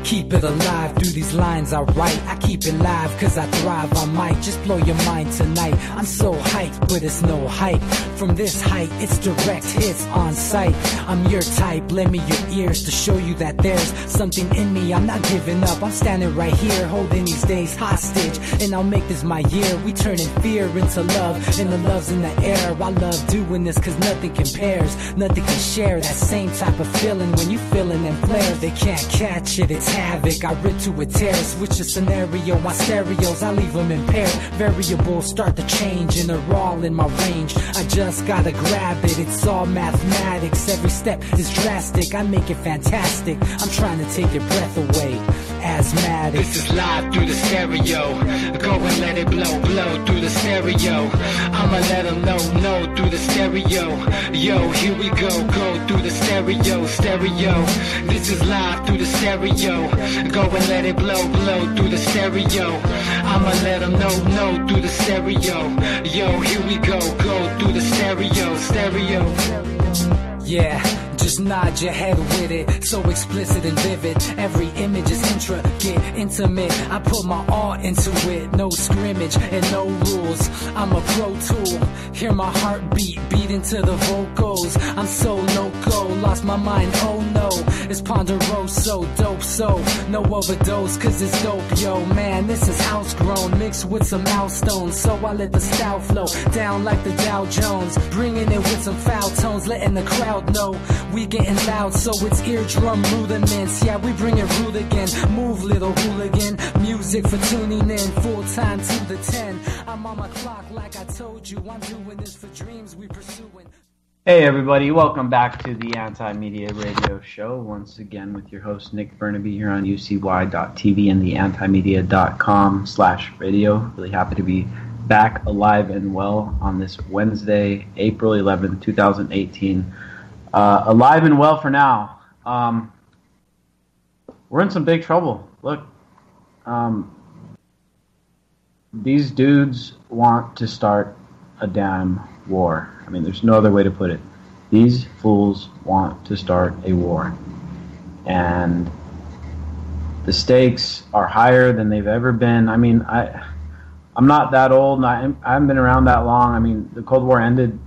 Keep it alive through these lines I write. I keep it live cause I thrive. I might just blow your mind tonight. I'm so hyped, but it's no hype. From this height, it's direct hits on sight. I'm your type, lend me your ears to show you that there's something in me. I'm not giving up, I'm standing right here, holding these days hostage. And I'll make this my year. We turning fear into love, and the love's in the air. I love doing this cause nothing compares. Nothing can share that same type of feeling when you feeling them flares. They can't catch it, it's havoc. I rip to a tear, switch the scenario. My stereos, I leave them impaired. Variables start to change and they're all in my range. I just gotta grab it, it's all mathematics. Every step is drastic, I make it fantastic. I'm trying to take your breath away. Asthmatic. This is live through the stereo. Go and let it blow, blow through the stereo. I'ma let them know through the stereo. Yo, here we go through the stereo, stereo. This is live through the stereo. Go and let it blow, blow through the stereo. I'ma let them know through the stereo. Yo, here we go through the stereo, stereo. Yeah, just nod your head with it, so explicit and vivid. Every image is intricate, intimate. I put my all into it, no scrimmage and no rules. I'm a pro tool, hear my heartbeat, beat into the vocals. I'm so loco, lost my mind, oh no. It's ponderoso, dope, so no overdose, cause it's dope, yo. Man, this is house grown, mixed with some milestones. So I let the style flow down like the Dow Jones, bringing it with some foul tones, letting the crowd know we getting loud, so it's eardrum rudiments. Yeah, we bring it rude again. Move, little hooligan. Music for tuning in, full time to the 10. I'm on my clock like I told you. I'm doing this for dreams we pursuing. Hey everybody, welcome back to the Anti-Media Radio Show. Once again with your host Nick Bernabe here on ucy.tv and the antimedia.com/radio. Really happy to be back alive and well on this Wednesday, April 11th, 2018. Alive and well for now. We're in some big trouble. Look, these dudes want to start a damn war. I mean, there's no other way to put it. These fools want to start a war. And the stakes are higher than they've ever been. I mean, I'm not that old, and I haven't been around that long. I mean, the Cold War ended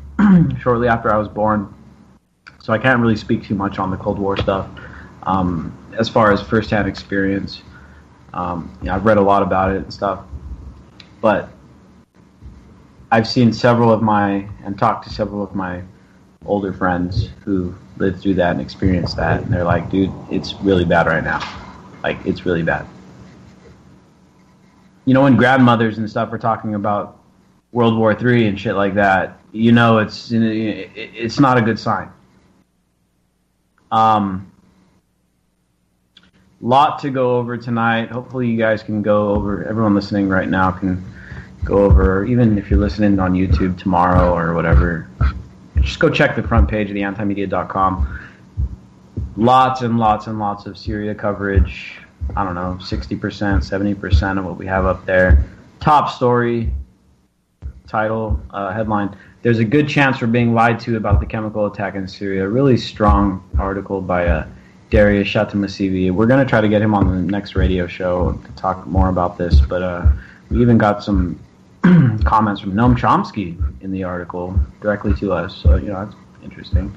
shortly after I was born. So I can't really speak too much on the Cold War stuff as far as firsthand experience. I've read a lot about it and stuff. But I've seen and talked to several of my older friends who lived through that and experienced that. And they're like, dude, it's really bad right now. Like, it's really bad. You know, when grandmothers and stuff are talking about World War III and shit like that, you know, it's not a good sign. Lot to go over tonight. Hopefully you guys can go over, everyone listening right now can go over, even if you're listening on YouTube tomorrow or whatever, just go check the front page of the antimedia.com. Lots and lots and lots of Syria coverage. I don't know, 60%, 70% of what we have up there. Top story, title, headline. There's a good chance we're being lied to about the chemical attack in Syria. A really strong article by Darius Shatamasivi. We're going to try to get him on the next radio show to talk more about this, but we even got some comments from Noam Chomsky in the article directly to us, so, you know, that's interesting.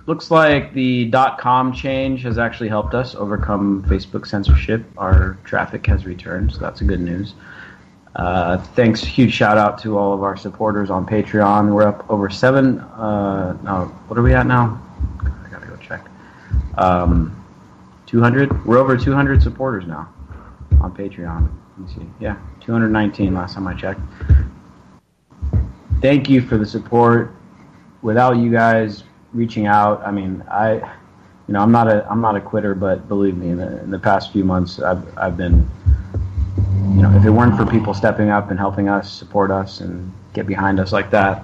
Looks like the .com change has actually helped us overcome Facebook censorship. Our traffic has returned, so that's a good news. Thanks, huge shout out to all of our supporters on Patreon. We're up over what are we at now? I gotta go check. 200? We're over 200 supporters now on Patreon. Let me see. Yeah, 219 last time I checked. Thank you for the support. Without you guys reaching out, I mean, I'm not a quitter, but believe me, in the past few months, I've been, you know, if it weren't for people stepping up and helping us, support us, and get behind us like that,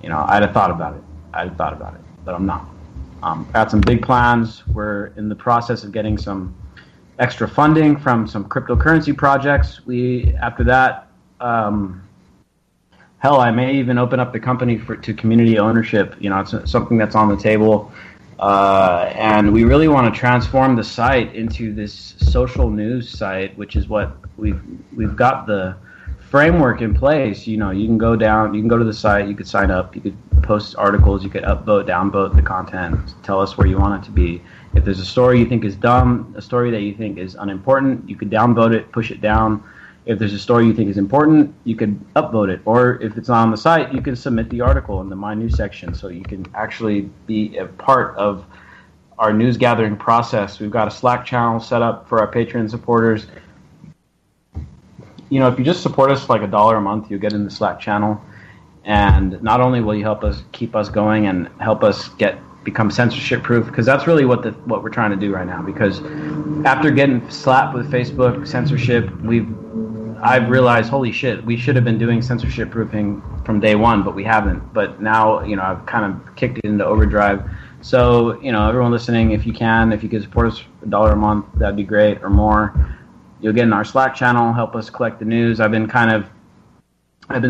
you know, I'd have thought about it, but I'm not. Got some big plans. We're in the process of getting some extra funding from some cryptocurrency projects. After that, hell, I may even open up the company to community ownership. You know, it's something that's on the table. And we really want to transform the site into this social news site, which is what we've got the framework in place. You can go to the site, you could sign up, you could post articles, you could upvote, downvote the content, tell us where you want it to be. If there's a story you think is dumb, a story that you think is unimportant, you could downvote it, push it down. If there's a story you think is important, you could upvote it. Or if it's not on the site, you can submit the article in the My News section, so you can actually be a part of our news gathering process. We've got a Slack channel set up for our Patreon supporters. If you just support us like $1 a month, you'll get in the Slack channel. And not only will you help us keep us going and help us become censorship proof, because that's really what we're trying to do right now. Because after getting slapped with Facebook censorship, I've realized, holy shit, we should have been doing censorship proofing from day one, but we haven't. But now, I've kind of kicked it into overdrive. So, everyone listening, if you could support us $1 a month, that'd be great, or more. You'll get in our Slack channel, help us collect the news. I've been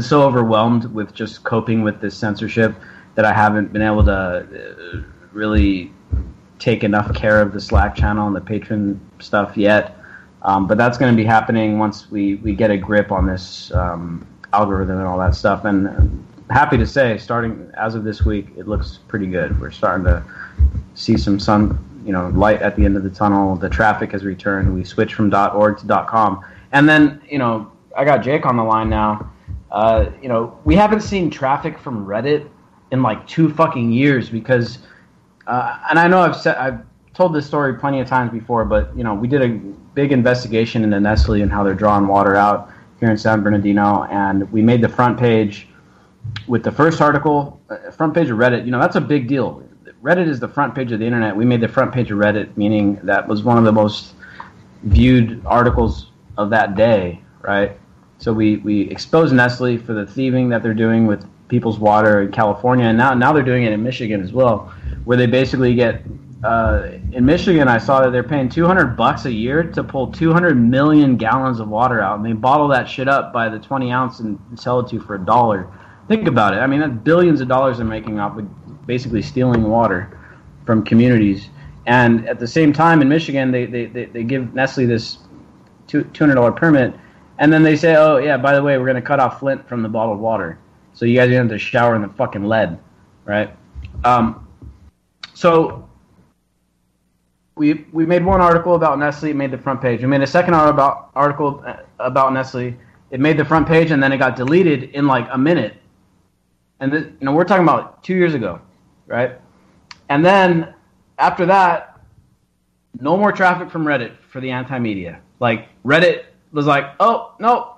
so overwhelmed with just coping with this censorship that I haven't been able to really take enough care of the Slack channel and the Patreon stuff yet. But that's going to be happening once we get a grip on this algorithm and all that stuff. And I'm happy to say, starting as of this week, it looks pretty good. We're starting to see some light at the end of the tunnel. The traffic has returned. We switched from .org to .com. And then, I got Jake on the line now. We haven't seen traffic from Reddit in like 2 fucking years because, and I know I've told this story plenty of times before, but we did a big investigation into Nestle and how they're drawing water out here in San Bernardino, and we made the front page with the first article, front page of Reddit. That's a big deal. Reddit is the front page of the internet. We made the front page of Reddit, meaning that was one of the most viewed articles of that day, right? So we exposed Nestle for the thieving that they're doing with people's water in California, and now they're doing it in Michigan as well, where they basically get in Michigan. I saw that they're paying $200 a year to pull 200 million gallons of water out, and they bottle that shit up by the 20 ounce and sell it to you for $1. Think about it. I mean, that's billions of dollars they're making off of basically stealing water from communities. And at the same time, in Michigan, they give Nestle this $200 permit, and then they say, oh yeah, by the way, we're going to cut off Flint from the bottled water, so you guys are going to have to shower in the fucking lead, right? So we made one article about Nestle. It made the front page. We made a second article about Nestle. It made the front page, and then it got deleted in like a minute. And we're talking about 2 years ago, right? And then after that, no more traffic from Reddit for the anti-media. Like Reddit was like, oh no,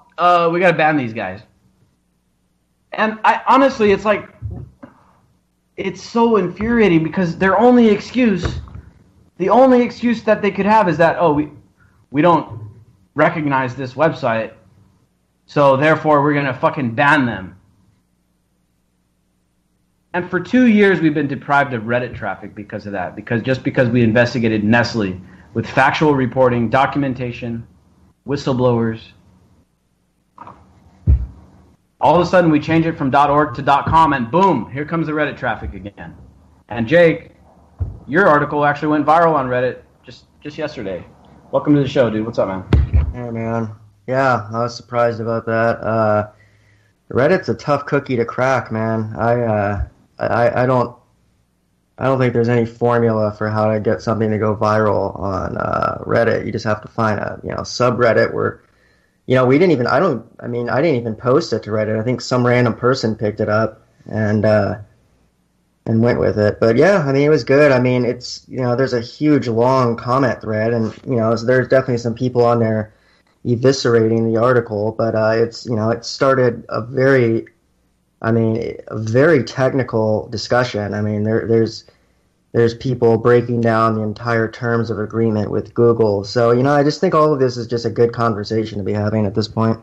we got to ban these guys. And I honestly, it's so infuriating because the only excuse that they could have is that, oh, we don't recognize this website, so therefore we're going to fucking ban them. And for 2 years we've been deprived of Reddit traffic because of that, because we investigated Nestle with factual reporting, documentation, whistleblowers. All of a sudden we change it from .org to .com, and boom, here comes the Reddit traffic again. And Jake, your article actually went viral on Reddit just yesterday. Welcome to the show, dude. What's up, man? Hey, man. Yeah, I was surprised about that. Reddit's a tough cookie to crack, man. I don't think there's any formula for how to get something to go viral on Reddit. You just have to find a subreddit where I didn't even post it to Reddit. I think some random person picked it up and went with it. But yeah, I mean, it was good. I mean, it's there's a huge long comment thread, and so there's definitely some people on there eviscerating the article. But it started a very technical discussion. I mean, there's people breaking down the entire terms of agreement with Google. So, I just think all of this is just a good conversation to be having at this point.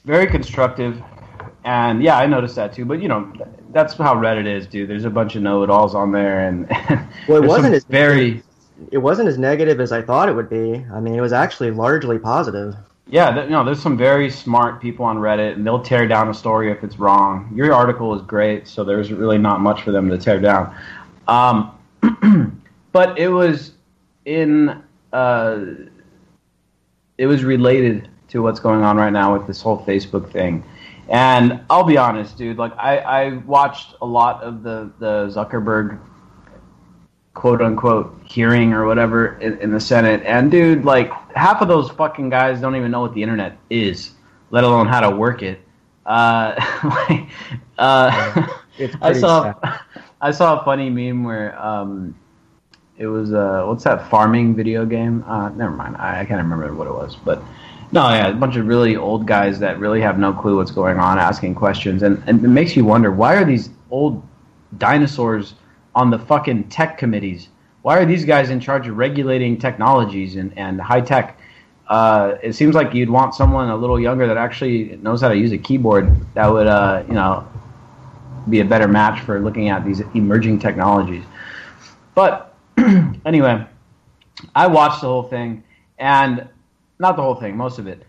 Very constructive. And yeah, I noticed that too. But, that's how Reddit is, dude. There's a bunch of know-it-alls on there. And well, it wasn't as negative as I thought it would be. I mean, it was actually largely positive. Yeah, there's some very smart people on Reddit, and they'll tear down a story if it's wrong. Your article is great, so there's really not much for them to tear down. but it was in it was related to what's going on right now with this whole Facebook thing. And I'll be honest, dude, like I watched a lot of the Zuckerberg quote unquote hearing or whatever in the Senate, and dude, like half of those fucking guys don't even know what the internet is, let alone how to work it. It's I saw sad. I saw a funny meme where it was what's that farming video game? Never mind, I can't remember what it was, but no, yeah, a bunch of really old guys that really have no clue what's going on, asking questions, and it makes you wonder, why are these old dinosaurs on the fucking tech committees? Why are these guys in charge of regulating technologies and high tech? It seems like you'd want someone a little younger that actually knows how to use a keyboard that would, be a better match for looking at these emerging technologies. But anyway, I watched the whole thing, and not the whole thing, most of it.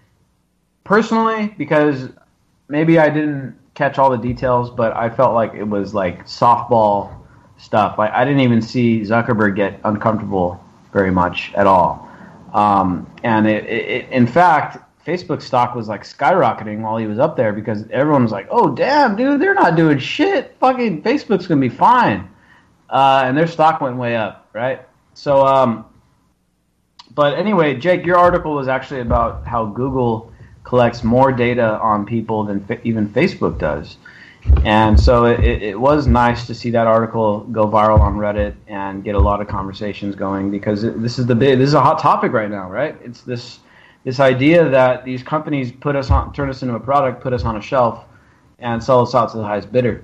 Personally, because maybe I didn't catch all the details, but I felt like it was like softball stuff. I didn't even see Zuckerberg get uncomfortable very much at all. And it in fact, Facebook stock was like skyrocketing while he was up there because everyone was like, oh, damn, dude, they're not doing shit. Fucking Facebook's going to be fine. And their stock went way up, right? So, but anyway, Jake, your article was actually about how Google collects more data on people than even Facebook does. And so it was nice to see that article go viral on Reddit and get a lot of conversations going, because this is a hot topic right now, right? It's this idea that these companies turn us into a product, put us on a shelf, and sell us out to the highest bidder.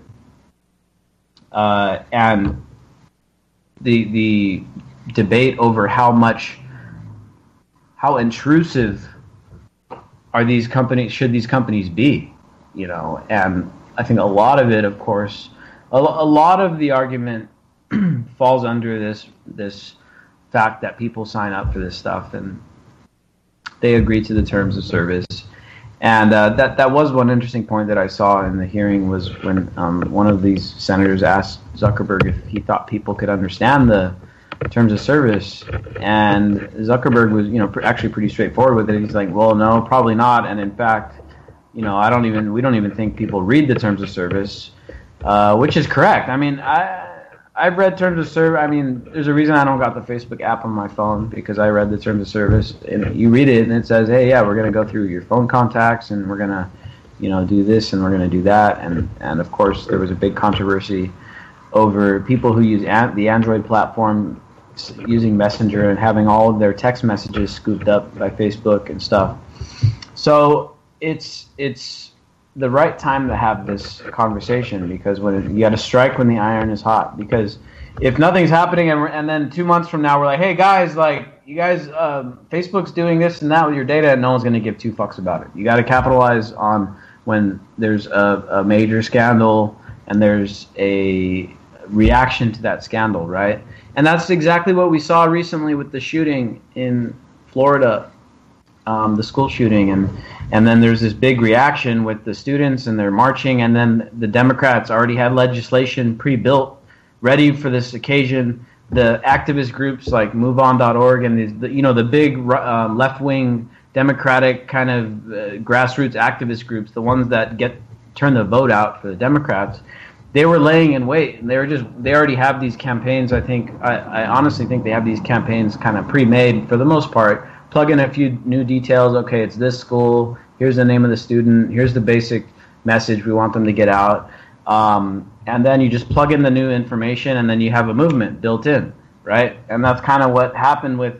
And the debate over how intrusive should these companies be, and I think a lot of it, of course, a lot of the argument falls under this fact that people sign up for this stuff and they agree to the terms of service. And that was one interesting point that I saw in the hearing, was when one of these senators asked Zuckerberg if he thought people could understand the terms of service, and Zuckerberg was actually pretty straightforward with it. He's like, well, no, probably not, and in fact, we don't even think people read the terms of service, which is correct. I mean, I've read terms of service. I mean, there's a reason I don't got the Facebook app on my phone, because I read the terms of service, and you read it and it says, hey, yeah, we're going to go through your phone contacts, and we're going to, do this, and we're going to do that, and of course there was a big controversy over people who use the Android platform using Messenger and having all of their text messages scooped up by Facebook and stuff. So it's the right time to have this conversation, because when you got to strike when the iron is hot. Because if nothing's happening and then 2 months from now we're like, hey guys, Facebook's doing this and that with your data, and no one's going to give two fucks about it. You got to capitalize on when there's a major scandal and there's a reaction to that scandal, right? And that's exactly what we saw recently with the shooting in Florida, the school shooting, and then there's this big reaction with the students, and they're marching, and then the Democrats already had legislation pre-built, ready for this occasion. The activist groups like MoveOn.org and the big left-wing Democratic kind of grassroots activist groups, the ones that turn the vote out for the Democrats, they were laying in wait, and they already have these campaigns. I honestly think they have these campaigns kind of pre-made for the most part. Plug in a few new details. Okay, it's this school. Here's the name of the student. Here's the basic message we want them to get out. And then you just plug in the new information, and then you have a movement built in, right? And that's kind of what happened with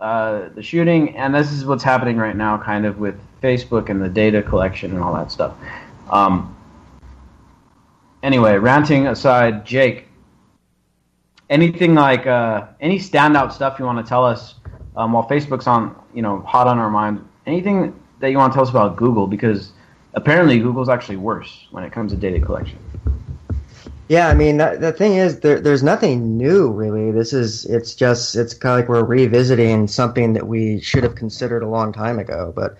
the shooting, and this is what's happening right now kind of with Facebook and the data collection and all that stuff. Anyway, ranting aside, Jake, anything like any standout stuff you want to tell us while Facebook's on, hot on our mind? Anything that you want to tell us about Google? Because apparently Google's actually worse when it comes to data collection. Yeah, I mean, the thing is, there's nothing new, really. It's kind of like we're revisiting something that we should have considered a long time ago. But,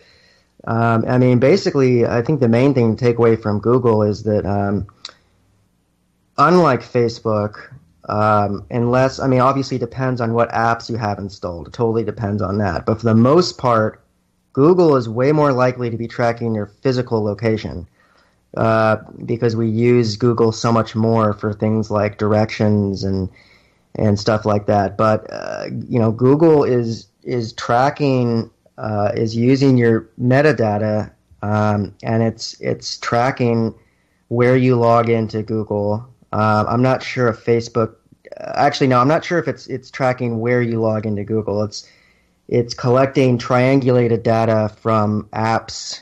I mean, basically, I think the main thing to take away from Google is that, unlike Facebook, unless, I mean, obviously it depends on what apps you have installed. It totally depends on that. But for the most part, Google is way more likely to be tracking your physical location because we use Google so much more for things like directions and stuff like that. But Google is tracking, is using your metadata, and it's tracking where you log into Google. I'm not sure if Facebook. Actually, no, I'm not sure if it's tracking where you log into Google. It's collecting triangulated data from apps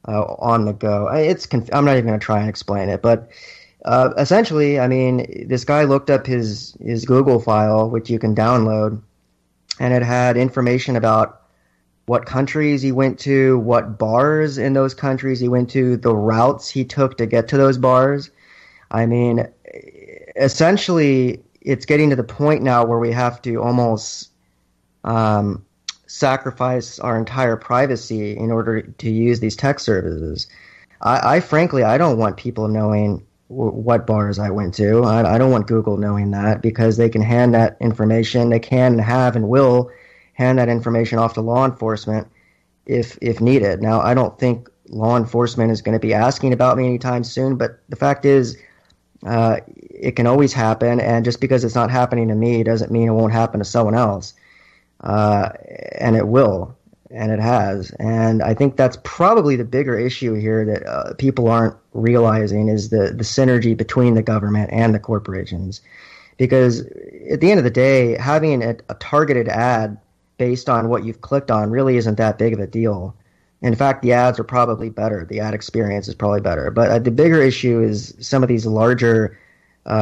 on the go. I'm not even going to try and explain it, but essentially, I mean, this guy looked up his Google file, which you can download, and it had information about what countries he went to, what bars in those countries he went to, the routes he took to get to those bars. I mean, essentially, it's getting to the point now where we have to almost sacrifice our entire privacy in order to use these tech services. I frankly, I don't want people knowing what bars I went to. I don't want Google knowing that, because they can hand that information, they can have and will hand that information off to law enforcement if needed. Now, I don't think law enforcement is going to be asking about me anytime soon, but the fact is, it can always happen, and just because it's not happening to me doesn't mean it won't happen to someone else. And it will, and it has. And I think that's probably the bigger issue here that people aren't realizing, is the synergy between the government and the corporations. Because at the end of the day, having a targeted ad based on what you've clicked on really isn't that big of a deal. In fact, the ads are probably better. The ad experience is probably better. But the bigger issue is some of these larger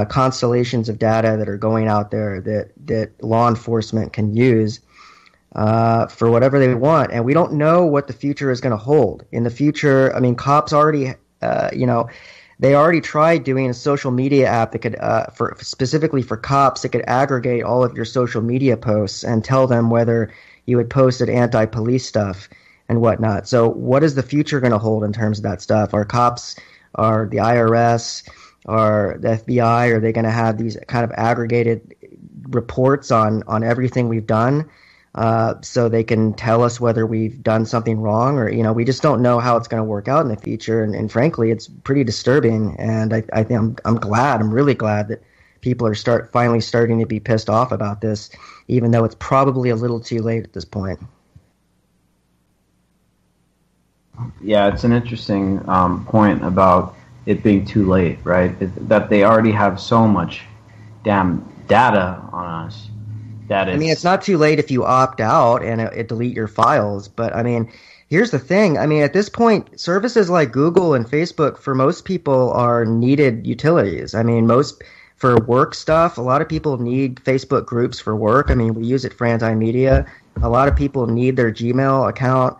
constellations of data that are going out there that law enforcement can use for whatever they want. And we don't know what the future is going to hold. In the future, I mean, cops already, they already tried doing a social media app that could, specifically for cops, that could aggregate all of your social media posts and tell them whether you had posted anti-police stuff and whatnot. So what is the future going to hold in terms of that stuff? Are cops, are the IRS, or the FBI, are they going to have these kind of aggregated reports on everything we've done, so they can tell us whether we've done something wrong? Or, we just don't know how it's going to work out in the future. And frankly, it's pretty disturbing. And I think I'm really glad that people are finally starting to be pissed off about this, even though it's probably a little too late at this point. Yeah, it's an interesting point about it being too late, right? That they already have so much damn data on us. I mean, it's not too late if you opt out and it delete your files. But, I mean, here's the thing. I mean, at this point, services like Google and Facebook, for most people, are needed utilities. I mean, for work stuff, a lot of people need Facebook groups for work. I mean, we use it for anti-media. A lot of people need their Gmail account.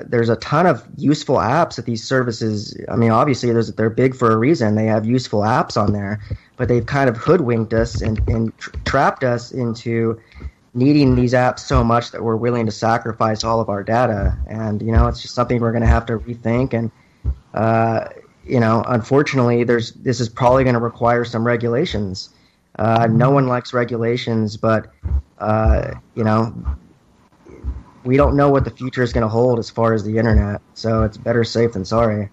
There's a ton of useful apps that these services, I mean, obviously they're big for a reason. They have useful apps on there, but they've kind of hoodwinked us and trapped us into needing these apps so much that we're willing to sacrifice all of our data. And, it's just something we're going to have to rethink. And, unfortunately, this is probably going to require some regulations. No one likes regulations, but, we don't know what the future is going to hold as far as the internet, so it's better safe than sorry.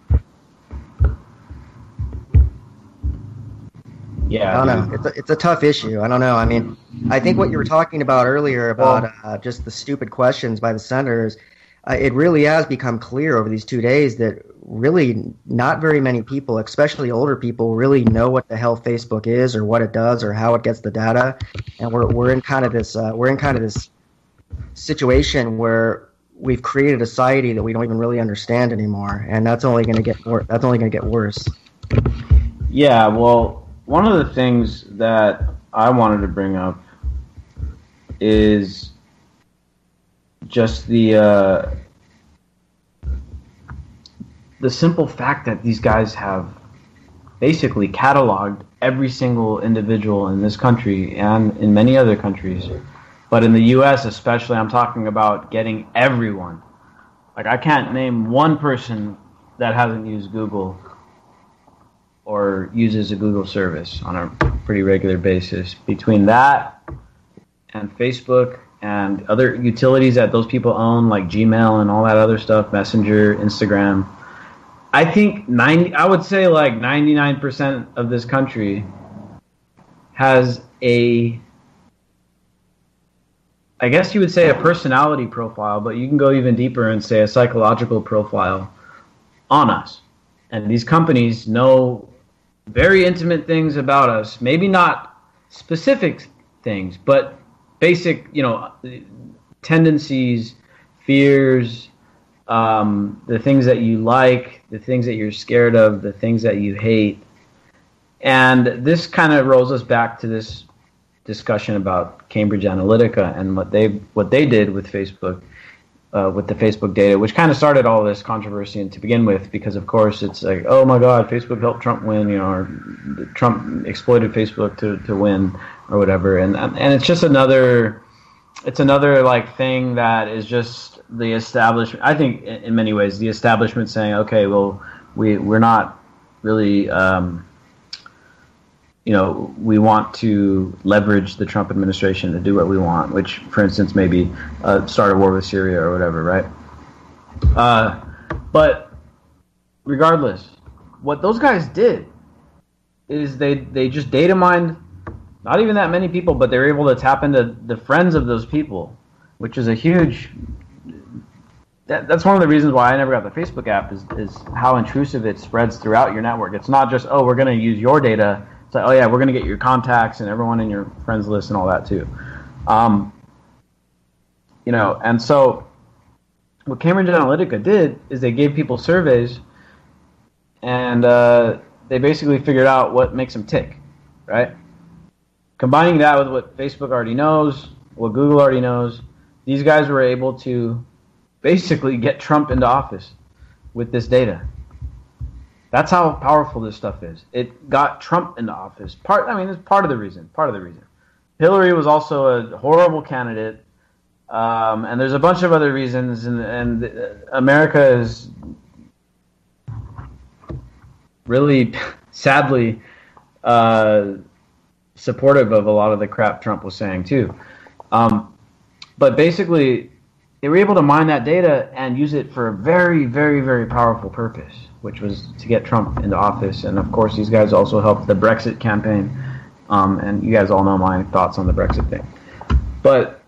Yeah, I don't know. It's a tough issue. I don't know. I mean, I think what you were talking about earlier about just the stupid questions by the senators, it really has become clear over these 2 days that really not very many people, especially older people, really know what the hell Facebook is or what it does or how it gets the data, and we're in kind of this situation where we've created a society that we don't even really understand anymore, and that's only going to get worse. Yeah, well, one of the things that I wanted to bring up is just the simple fact that these guys have basically cataloged every single individual in this country and in many other countries. But in the U.S. especially, I'm talking about getting everyone. Like, I can't name one person that hasn't used Google or uses a Google service on a pretty regular basis. Between that and Facebook and other utilities that those people own, like Gmail and all that other stuff, Messenger, Instagram, I think I would say like 99% of this country has I guess you would say a personality profile, but you can go even deeper and say a psychological profile on us. And these companies know very intimate things about us, maybe not specific things, but basic, tendencies, fears, the things that you like, the things that you're scared of, the things that you hate. And this kind of rolls us back to this discussion about Cambridge Analytica and what they did with Facebook, with the Facebook data, which kind of started all this controversy to begin with, because of course it's like, oh my God, Facebook helped Trump win, or Trump exploited Facebook to win or whatever, and it's just another like thing that is just the establishment. I think in many ways the establishment saying, okay, well we're not really. We want to leverage the Trump administration to do what we want, which, for instance, maybe start a war with Syria or whatever, right? But regardless, what those guys did is they just data mined not even that many people, but they were able to tap into the friends of those people, which is a huge... That's one of the reasons why I never got the Facebook app is how intrusive it spreads throughout your network. It's not just, oh, we're going to use your data. It's like, oh yeah, we're going to get your contacts and everyone in your friends list and all that too. And so what Cambridge Analytica did is they gave people surveys, and they basically figured out what makes them tick, right? Combining that with what Facebook already knows, what Google already knows, these guys were able to basically get Trump into office with this data. That's how powerful this stuff is. It got Trump into office. It's part of the reason. Hillary was also a horrible candidate, and there's a bunch of other reasons. And America is really, sadly, supportive of a lot of the crap Trump was saying too. But basically, they were able to mine that data and use it for a very, very, very powerful purpose, which was to get Trump into office. And of course, these guys also helped the Brexit campaign. And you guys all know my thoughts on the Brexit thing. But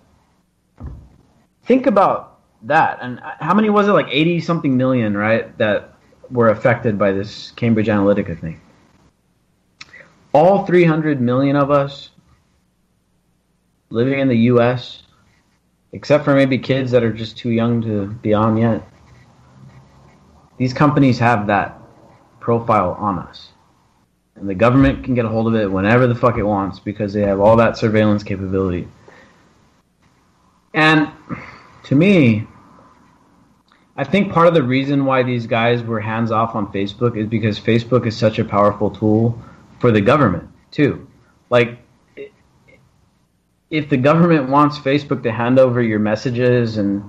think about that. And how many was it? Like 80-something million, right? That were affected by this Cambridge Analytica thing. All 300 million of us living in the U.S., except for maybe kids that are just too young to be on yet. These companies have that profile on us. And the government can get a hold of it whenever the fuck it wants because they have all that surveillance capability. And to me, I think part of the reason why these guys were hands off on Facebook is because Facebook is such a powerful tool for the government, too. Like, if the government wants Facebook to hand over your messages and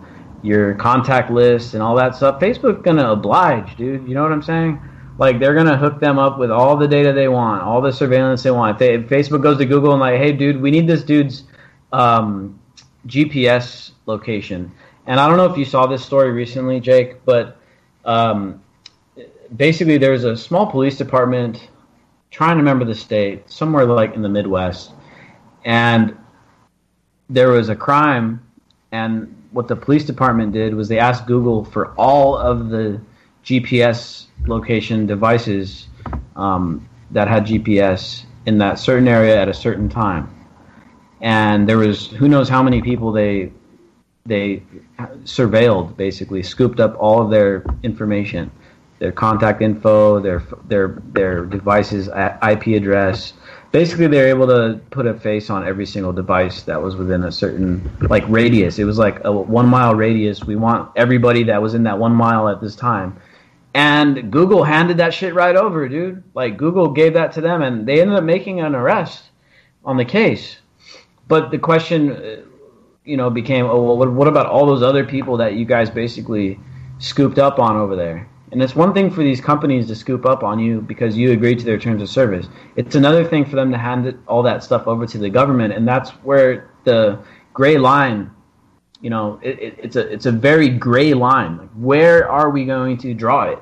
your contact list and all that stuff, Facebook's going to oblige, dude. You know what I'm saying? Like, they're going to hook them up with all the data they want, all the surveillance they want. If Facebook goes to Google and like, hey, dude, we need this dude's GPS location. And I don't know if you saw this story recently, Jake, but basically there's a small police department, trying to remember the state, somewhere like in the Midwest, and there was a crime, and what the police department did was they asked Google for all of the GPS location devices that had GPS in that certain area at a certain time. And there was who knows how many people they surveilled, basically scooped up all of their information, their contact info, their device's IP address. Basically, they were able to put a face on every single device that was within a certain like radius. It was like a 1 mile radius. We want everybody that was in that 1 mile at this time. And Google handed that shit right over, dude. Like, Google gave that to them, and they ended up making an arrest on the case. But the question, became, oh, well, what about all those other people that you guys basically scooped up on over there? And it's one thing for these companies to scoop up on you because you agreed to their terms of service. It's another thing for them to hand all that stuff over to the government, and that's where the gray line, it's a very gray line. Like, where are we going to draw it?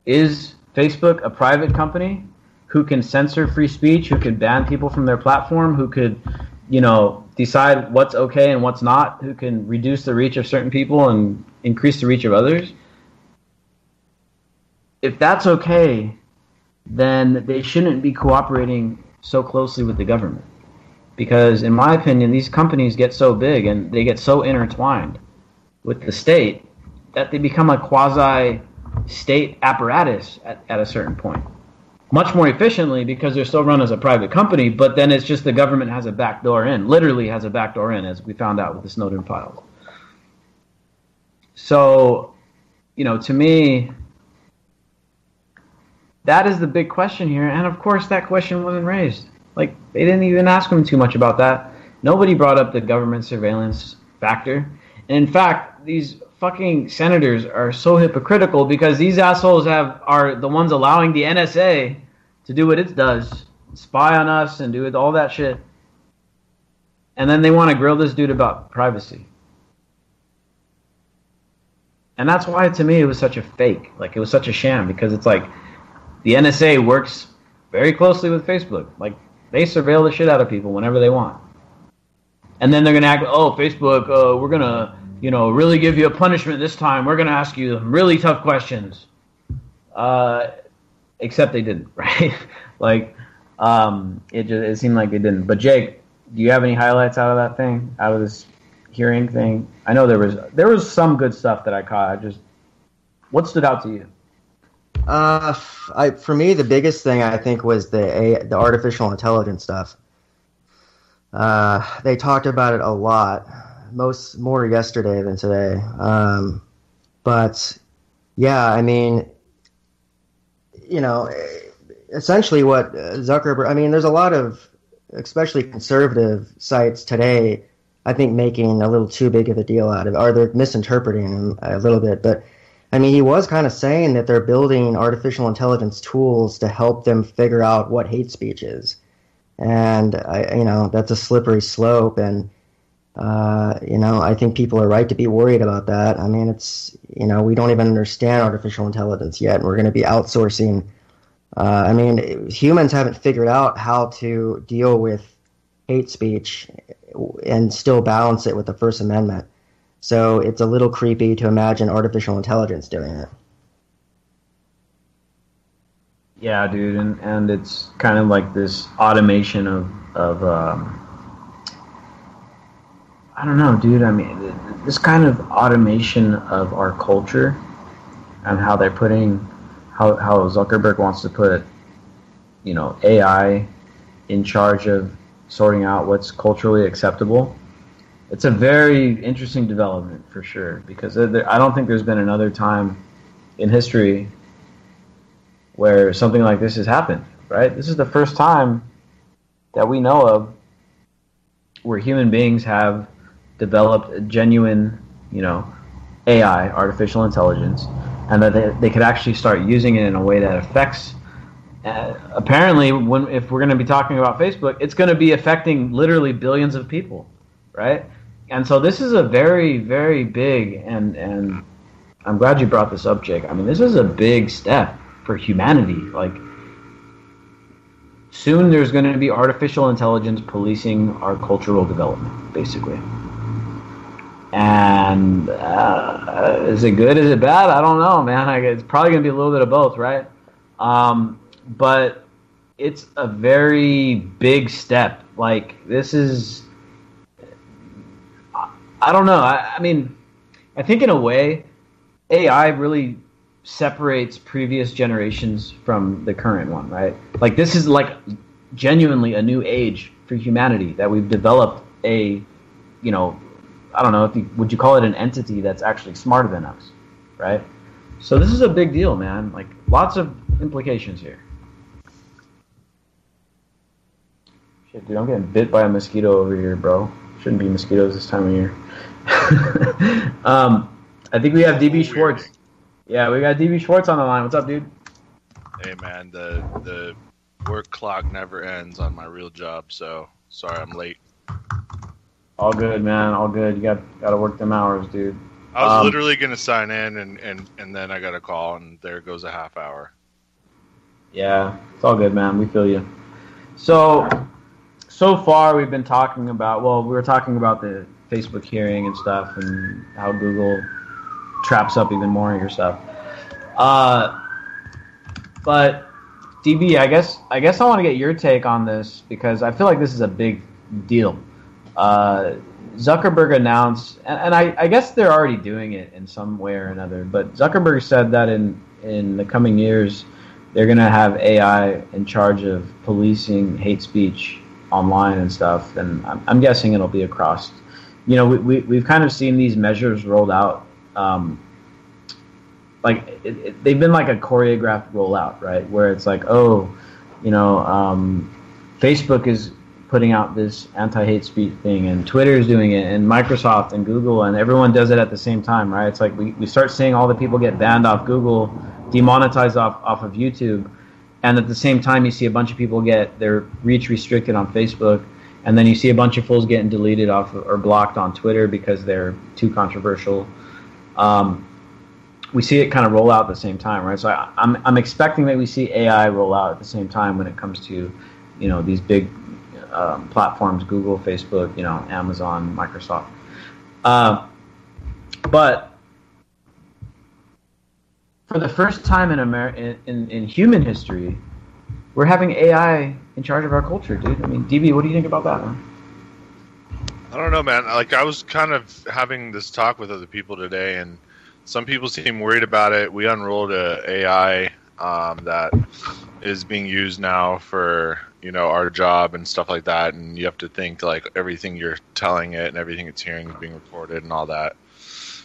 Is Facebook a private company who can censor free speech, who could ban people from their platform, who could, decide what's okay and what's not, who can reduce the reach of certain people and increase the reach of others? If that's okay, then they shouldn't be cooperating so closely with the government. Because in my opinion, these companies get so big and they get so intertwined with the state that they become a quasi-state apparatus at a certain point. Much more efficiently because they're still run as a private company, but then it's just the government has a back door in, literally has a back door in, as we found out with the Snowden files. So, to me, that is the big question here, and of course that question wasn't raised. Like, they didn't even ask him too much about that. Nobody brought up the government surveillance factor. And in fact, these fucking senators are so hypocritical because these assholes are the ones allowing the NSA to do what it does, spy on us and do all that shit. And then they want to grill this dude about privacy. And that's why, to me, it was such a fake. Like, it was such a sham because it's like the NSA works very closely with Facebook. Like, they surveil the shit out of people whenever they want. And then they're going to act, Facebook, we're going to, really give you a punishment this time. We're going to ask you really tough questions. Except they didn't, right? Like, it seemed like they didn't. But Jake, do you have any highlights out of that thing? Out of this hearing thing? I know there was some good stuff that I caught. What stood out to you? For me, the biggest thing I think was the artificial intelligence stuff. They talked about it a lot, more yesterday than today. But yeah, I mean, essentially what Zuckerberg. There's a lot of, especially conservative sites today, I think, making a little too big of a deal out of it, or they're misinterpreting him a little bit, but. He was kind of saying that they're building artificial intelligence tools to help them figure out what hate speech is. And, that's a slippery slope. And, I think people are right to be worried about that. It's, we don't even understand artificial intelligence yet, and we're going to be outsourcing. Humans haven't figured out how to deal with hate speech and still balance it with the First Amendment. So it's a little creepy to imagine artificial intelligence doing it. Yeah, dude, and it's kind of like this automation of I don't know, dude. This kind of automation of our culture and how they're putting how Zuckerberg wants to put AI in charge of sorting out what's culturally acceptable. It's a very interesting development for sure, because I don't think there's been another time in history where something like this has happened, right? This is the first time that we know of where human beings have developed a genuine, AI, artificial intelligence, and that they could actually start using it in a way that affects. Apparently, if we're going to be talking about Facebook, it's going to be affecting literally billions of people, right? And so this is a very, very big, and I'm glad you brought this up, Jake. This is a big step for humanity. Like, soon there's going to be artificial intelligence policing our cultural development, basically. And is it good? Is it bad? I don't know, man. It's probably going to be a little bit of both, right? But it's a very big step. Like, this is... I don't know. I think in a way, AI really separates previous generations from the current one, right? Like, this is like genuinely a new age for humanity, that we've developed a, I don't know, would you call it an entity that's actually smarter than us, right? So this is a big deal, man. Like, lots of implications here. Shit, dude, I'm getting bit by a mosquito over here, bro. Shouldn't be mosquitoes this time of year. I think we have DB Schwartz. Yeah, we got DB Schwartz on the line. What's up, dude? Hey man, the work clock never ends on my real job, so sorry I'm late. All good, man. All good. You got to work them hours, dude. I was literally gonna sign in, and then I got a call, and there goes a half hour. Yeah, it's all good, man. We feel you. So far we've been talking about. Well, we were talking about the Facebook hearing and stuff, and how Google traps up even more of your stuff. But DB, I guess I want to get your take on this because I feel like this is a big deal. Zuckerberg announced, and I guess they're already doing it in some way or another, but Zuckerberg said that in the coming years, they're going to have AI in charge of policing hate speech online and stuff, and I'm guessing it'll be across. You know, we've kind of seen these measures rolled out. They've been like a choreographed rollout, right? Where it's like, Facebook is putting out this anti-hate speech thing, and Twitter is doing it, and Microsoft and Google, and everyone does it at the same time, right? It's like we start seeing all the people get banned off Google, demonetized off of YouTube, and at the same time you see a bunch of people get their reach restricted on Facebook, and then you see a bunch of fools getting deleted off or blocked on Twitter because they're too controversial. We see it kind of roll out at the same time, right? So I'm expecting that we see AI roll out at the same time when it comes to, these big platforms, Google, Facebook, Amazon, Microsoft. But for the first time in human history, we're having AI in charge of our culture, dude. I mean, DB, what do you think about that, man? I don't know, man. Like, I was kind of having this talk with other people today, and some people seem worried about it. We unrolled a AI that is being used now for, our job and stuff like that, and you have to think, like, everything you're telling it and everything it's hearing is being recorded and all that.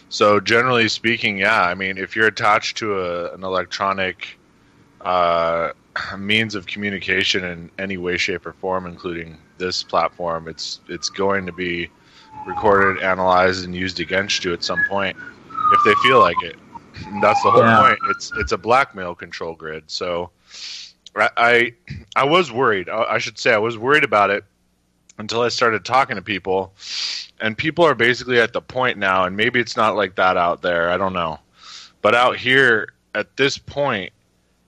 So generally speaking, yeah, I mean, if you're attached to an electronic means of communication in any way, shape, or form, including this platform, it's going to be recorded, analyzed, and used against you at some point if they feel like it. And that's the whole point. It's a blackmail control grid. So I was worried. I should say I was worried about it until I started talking to people. And people are basically at the point now, and maybe it's not like that out there, I don't know. But out here, at this point,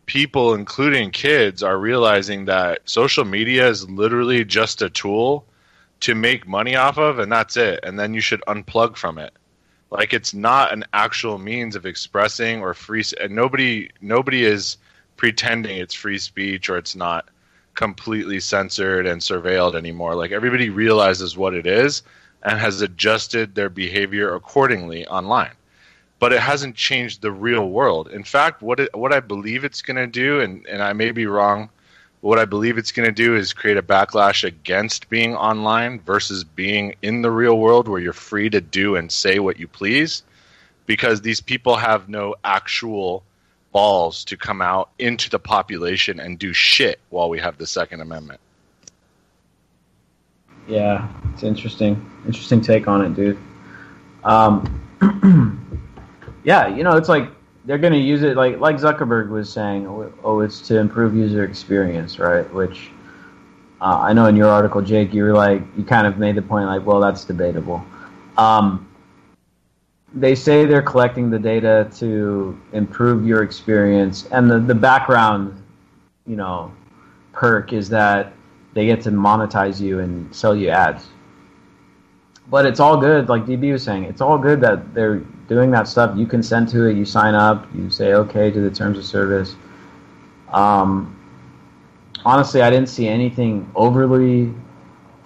people, including kids, are realizing that social media is literally just a tool to make money off of, and that's it. And then you should unplug from it. Like, it's not an actual means of expressing or free. And nobody is pretending it's free speech or it's not completely censored and surveilled anymore. Like, everybody realizes what it is and has adjusted their behavior accordingly online. But it hasn't changed the real world. In fact, what I believe it's going to do, and I may be wrong, what I believe it's going to do is create a backlash against being online versus being in the real world where you're free to do and say what you please, because these people have no actual balls to come out into the population and do shit while we have the Second Amendment. Yeah, it's interesting take on it, dude. Yeah, it's like they're going to use it like Zuckerberg was saying, it's to improve user experience, right? Which I know in your article, Jake, you kind of made the point like, well, that's debatable. They say they're collecting the data to improve your experience, and the background, perk is that they get to monetize you and sell you ads. But it's all good, like DB was saying, it's all good that they're doing that stuff. You consent to it, you sign up, you say okay to the terms of service. Honestly, I didn't see anything overly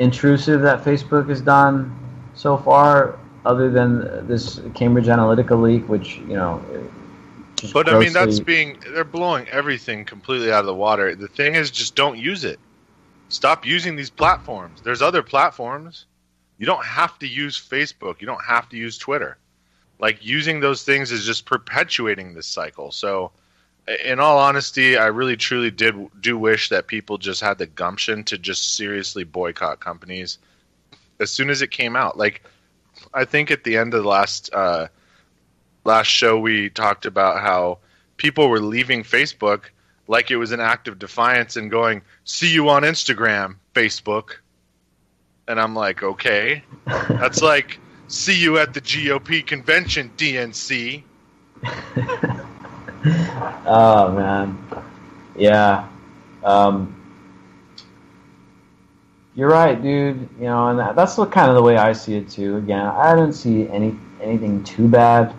intrusive that Facebook has done so far, other than this Cambridge Analytica leak, which, But I mean, they're blowing everything completely out of the water. The thing is, just don't use it. Stop using these platforms. There's other platforms. You don't have to use Facebook. You don't have to use Twitter. Like, using those things is just perpetuating this cycle. So, in all honesty, I really truly do wish that people just had the gumption to just seriously boycott companies as soon as it came out. Like, I think at the end of the last last show we talked about how people were leaving Facebook like it was an act of defiance and going, "See you on Instagram, Facebook." And I'm like, okay. That's like, "See you at the GOP convention, DNC." Oh, man. Yeah. You're right, dude. You know, and that's kind of the way I see it, too. Again, I don't see anything too bad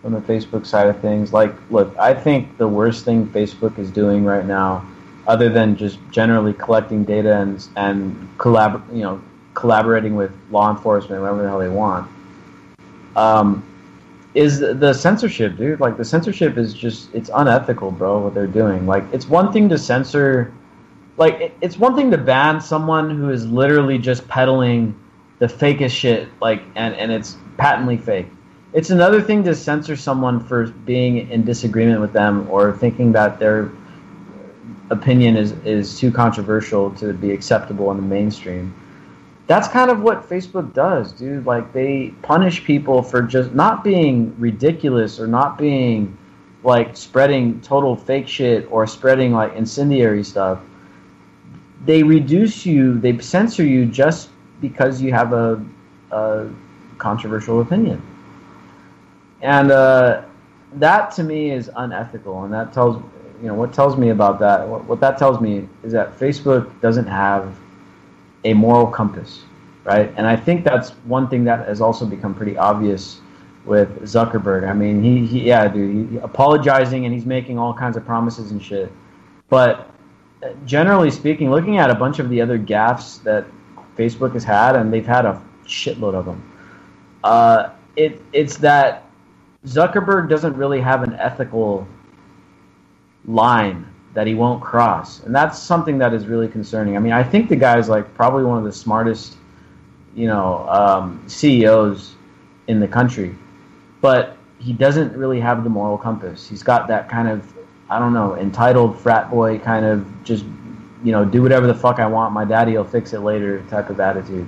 from the Facebook side of things. Like, look, I think the worst thing Facebook is doing right now, other than just generally collecting data and collaborating with law enforcement, whatever the hell they want, is the censorship, dude. Like, the censorship is just, it's unethical, bro, what they're doing. Like, it's one thing to censor, like, it's one thing to ban someone who is literally just peddling the fakest shit, like, and it's patently fake. It's another thing to censor someone for being in disagreement with them or thinking that their opinion is too controversial to be acceptable in the mainstream. That's kind of what Facebook does, dude. Like, they punish people for just not being ridiculous or not being, like, spreading total fake shit or spreading, like, incendiary stuff. They reduce you, they censor you just because you have a controversial opinion. And that, to me, is unethical. And that tells, what tells me about that, what that tells me is that Facebook doesn't have a moral compass, right? And I think that's one thing that has also become pretty obvious with Zuckerberg. I mean, he apologizing and he's making all kinds of promises and shit. But generally speaking, looking at a bunch of the other gaffes that Facebook has had, and they've had a shitload of them, it's that Zuckerberg doesn't really have an ethical line that he won't cross. And that's something that is really concerning. I mean, I think the guy's like probably one of the smartest, CEOs in the country. But he doesn't really have the moral compass. He's got that kind of, I don't know, entitled frat boy kind of just, do whatever the fuck I want, my daddy will fix it later type of attitude.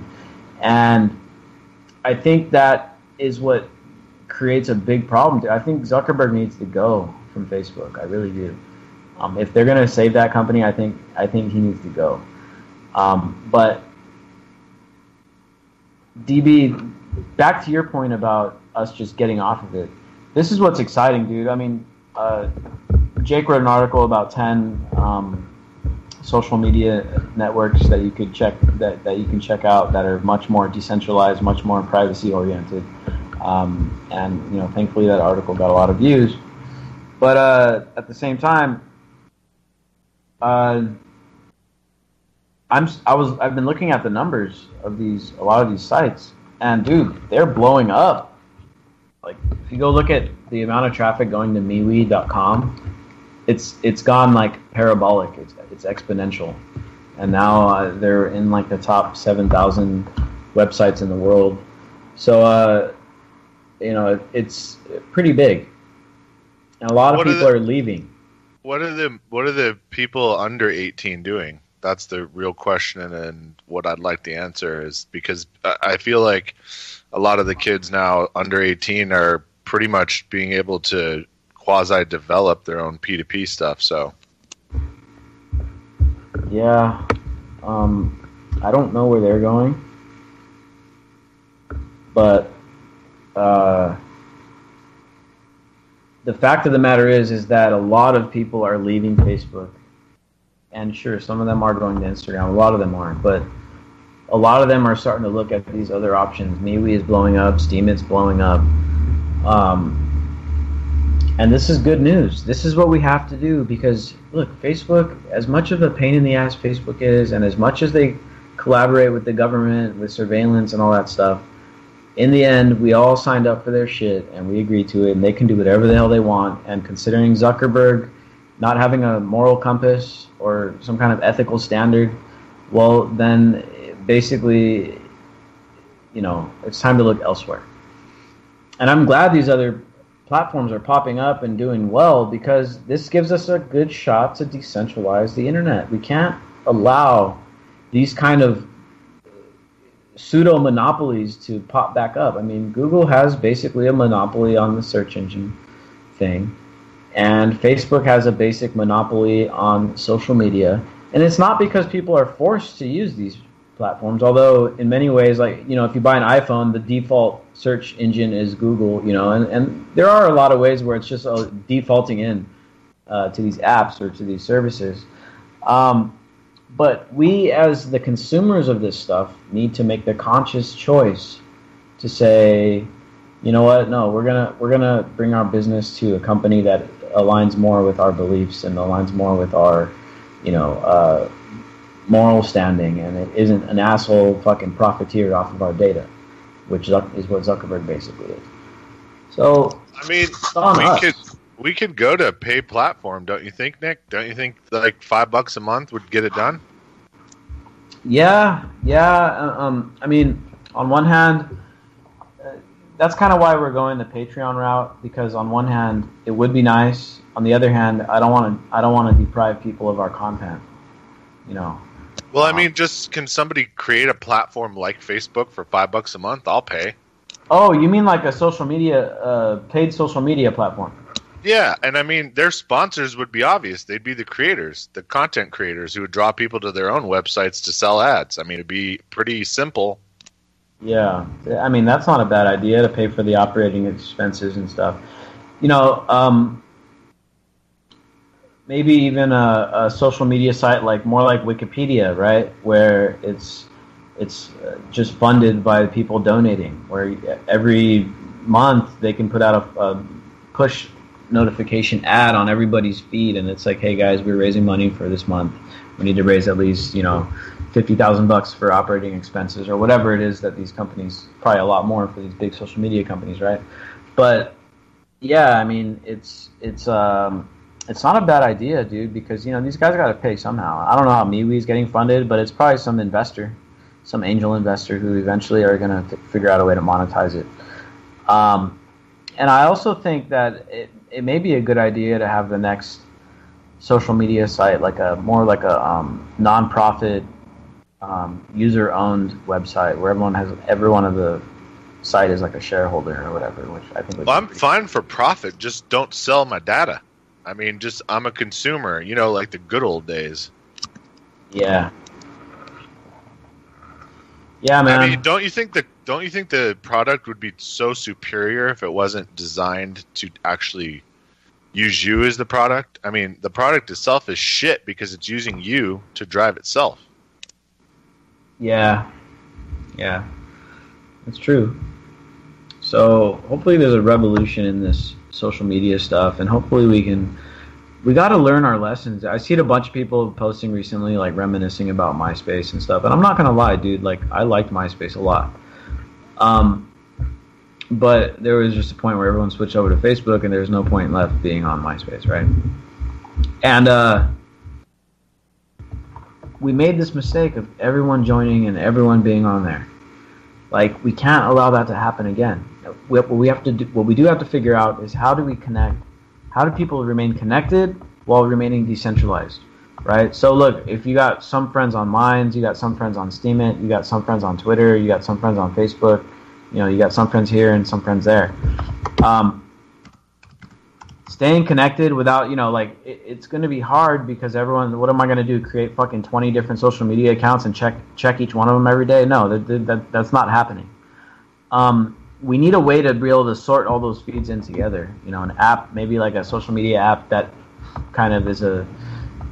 And I think that is what creates a big problem. I think Zuckerberg needs to go from Facebook. I really do. If they're going to save that company, I think he needs to go. But DB, back to your point about us just getting off of it. This is what's exciting, dude. I mean, Jake wrote an article about 10 social media networks that you could check that you can check out that are much more decentralized, much more privacy oriented. And thankfully that article got a lot of views. But at the same time, I've been looking at the numbers of a lot of these sites, and dude, they're blowing up. Like, if you go look at the amount of traffic going to MeWe.com, it's gone like parabolic. It's exponential, and now they're in like the top 7,000 websites in the world. So it's pretty big, and a lot of people are leaving. What are the people under 18 doing? That's the real question, and what I'd like the answer is, because I feel like a lot of the kids now under 18 are pretty much being able to quasi-develop their own P2P stuff. So, yeah, I don't know where they're going, but the fact of the matter is that a lot of people are leaving Facebook. And sure, some of them are going to Instagram. A lot of them aren't. But a lot of them are starting to look at these other options. MeWe is blowing up. Steemit's blowing up. And this is good news. This is what we have to do because, look, Facebook, as much of a pain in the ass Facebook is, and as much as they collaborate with the government, with surveillance and all that stuff, in the end, we all signed up for their shit, and we agreed to it, and they can do whatever the hell they want. And considering Zuckerberg not having a moral compass or some kind of ethical standard, well, then basically, it's time to look elsewhere. And I'm glad these other platforms are popping up and doing well, because this gives us a good shot to decentralize the internet. We can't allow these kind of pseudo monopolies to pop back up. I mean, Google has basically a monopoly on the search engine thing, and Facebook has a basic monopoly on social media. And it's not because people are forced to use these platforms, although in many ways, like, you know, if you buy an iPhone, the default search engine is Google, you know, and there are a lot of ways where it's just defaulting in to these apps or to these services. But we, as the consumers of this stuff, need to make the conscious choice to say, you know what? No, we're gonna bring our business to a company that aligns more with our beliefs and aligns more with our, you know, moral standing, and it isn't an asshole fucking profiteer off of our data, which is what Zuckerberg basically is. So, I mean, we could go to a pay platform, don't you think, Nick? Don't you think like $5 a month would get it done? Yeah. I mean, on one hand, that's kind of why we're going the Patreon route, because on one hand, it would be nice. On the other hand, I don't want to deprive people of our content. You know. Well, I mean, just can somebody create a platform like Facebook for $5 a month? I'll pay. Oh, you mean like a social media, paid social media platform? Yeah, and I mean, their sponsors would be obvious. They'd be the creators, the content creators who would draw people to their own websites to sell ads. I mean, it'd be pretty simple. Yeah, I mean, that's not a bad idea to pay for the operating expenses and stuff. You know, maybe even a social media site more like Wikipedia, right, where it's just funded by people donating, where every month they can put out a push notification ad on everybody's feed, and it's like, hey guys, we're raising money for this month. We need to raise at least, you know, $50,000 for operating expenses or whatever it is that these companies, probably a lot more for these big social media companies, right? But yeah, I mean, it's not a bad idea, dude, because, you know, these guys got to pay somehow. I don't know how MeWe's getting funded, but it's probably some investor, some angel investor who eventually are going to figure out a way to monetize it. And I also think that it may be a good idea to have the next social media site like a non-profit user-owned website where everyone of the site is like a shareholder or whatever, which I think. Well, I'm fine for profit. Just don't sell my data. I mean, just I'm a consumer. You know, like the good old days. Yeah. Yeah, man. I mean, don't you think the product would be so superior if it wasn't designed to actually use you as the product? I mean, the product itself is shit because it's using you to drive itself. Yeah, that's true. So hopefully there's a revolution in this social media stuff, and hopefully we got to learn our lessons. I see a bunch of people posting recently, like reminiscing about MySpace and stuff, and I'm not gonna lie, dude, like I liked MySpace a lot. But there was just a point where everyone switched over to Facebook, and there's no point left being on MySpace, right? And we made this mistake of everyone joining and everyone being on there. Like, we can't allow that to happen again. What we do have to figure out is how do we connect? How do people remain connected while remaining decentralized, right? So look, if you got some friends on Minds, you got some friends on Steemit, you got some friends on Twitter, you got some friends on Facebook, you know, you got some friends here and some friends there. Staying connected without, you know, like, it's going to be hard because everyone, what am I going to do? Create fucking 20 different social media accounts and check each one of them every day? No, that's not happening. We need a way to be able to sort all those feeds in together. You know, an app, maybe like a social media app that kind of is a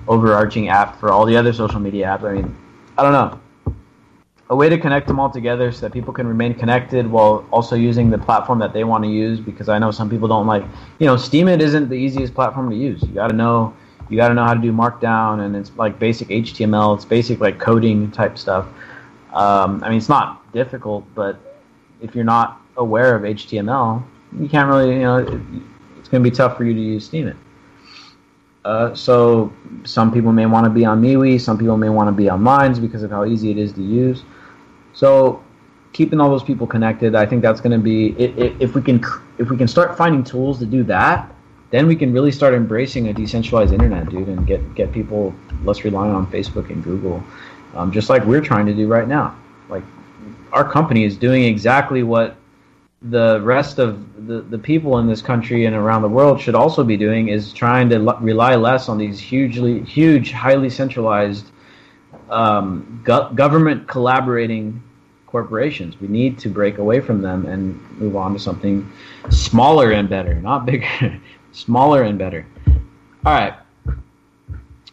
overarching app for all the other social media apps. I mean, I don't know. A way to connect them all together so that people can remain connected while also using the platform that they want to use, because I know some people don't like, you know, Steemit isn't the easiest platform to use. You got to know how to do Markdown, and it's like basic HTML. It's basic like coding type stuff. I mean, it's not difficult, but if you're not aware of HTML, you can't really, you know, it's going to be tough for you to use Steemit. So some people may want to be on MeWe, some people may want to be on Minds because of how easy it is to use. So keeping all those people connected, I think that's going to be, if we can start finding tools to do that, then we can really start embracing a decentralized internet, dude, and get people less reliant on Facebook and Google, just like we're trying to do right now. Like, our company is doing exactly what the rest of the people in this country and around the world should also be doing, is trying to rely less on these huge, highly centralized government collaborating corporations. We need to break away from them and move on to something smaller and better, not bigger, smaller and better. All right.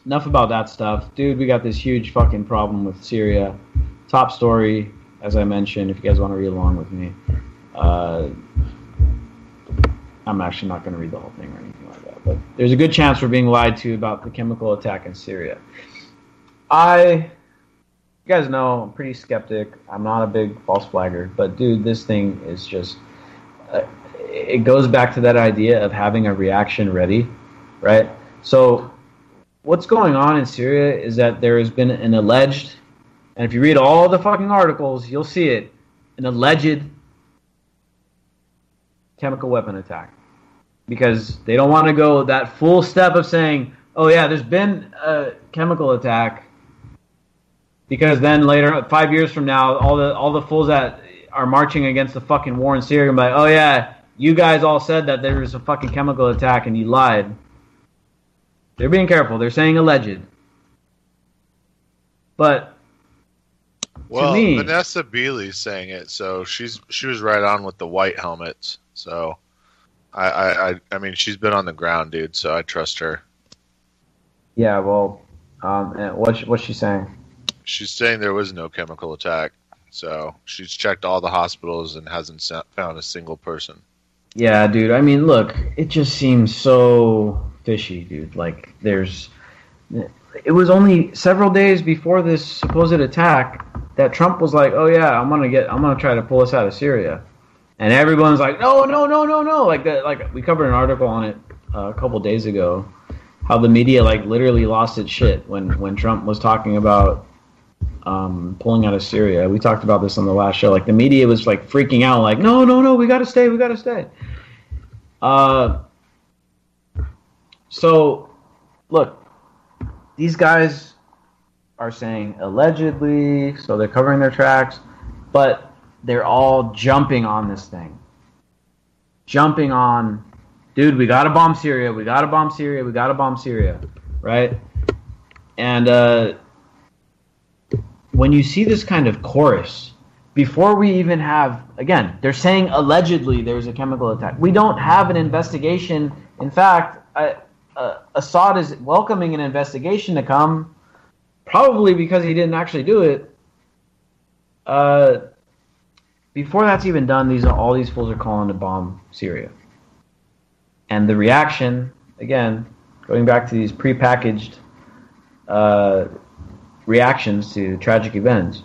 Enough about that stuff. Dude, we got this huge fucking problem with Syria. Top story, as I mentioned, if you guys want to read along with me. I'm actually not going to read the whole thing or anything like that, but there's a good chance we're being lied to about the chemical attack in Syria. You guys know I'm pretty skeptic. I'm not a big false flagger, but dude, this thing is just, it goes back to that idea of having a reaction ready, right? So what's going on in Syria is that there has been an alleged, and if you read all the fucking articles, you'll see it, an alleged chemical weapon attack, because they don't want to go that full step of saying, oh yeah, there's been a chemical attack, because then later, 5 years from now, all the fools that are marching against the fucking war in Syria are like, oh yeah, you guys all said that there was a fucking chemical attack and you lied. They're being careful. They're saying alleged. But well, to me, Vanessa Beeley's saying it, so she was right on with the white helmets. So I mean, she's been on the ground, dude. So I trust her. Yeah. Well, what's she saying? She's saying there was no chemical attack. So she's checked all the hospitals and hasn't found a single person. Yeah, dude. I mean, look, it just seems so fishy, dude. Like, it was only several days before this supposed attack that Trump was like, "Oh yeah, I'm gonna try to pull us out of Syria," and everyone's like, "No." Like that. Like, we covered an article on it a couple days ago, how the media like literally lost its shit when Trump was talking about pulling out of Syria. We talked about this on the last show. Like, the media was like freaking out, like, no, we gotta stay. So, look, these guys are saying allegedly, so they're covering their tracks, but they're all jumping on this thing. Jumping on, dude, we gotta bomb Syria, right? And when you see this kind of chorus, before we even have, again, they're saying allegedly there's a chemical attack. We don't have an investigation. In fact, Assad is welcoming an investigation to come, probably because he didn't actually do it. Before that's even done, all these fools are calling to bomb Syria. And the reaction, again, going back to these prepackaged reactions to tragic events,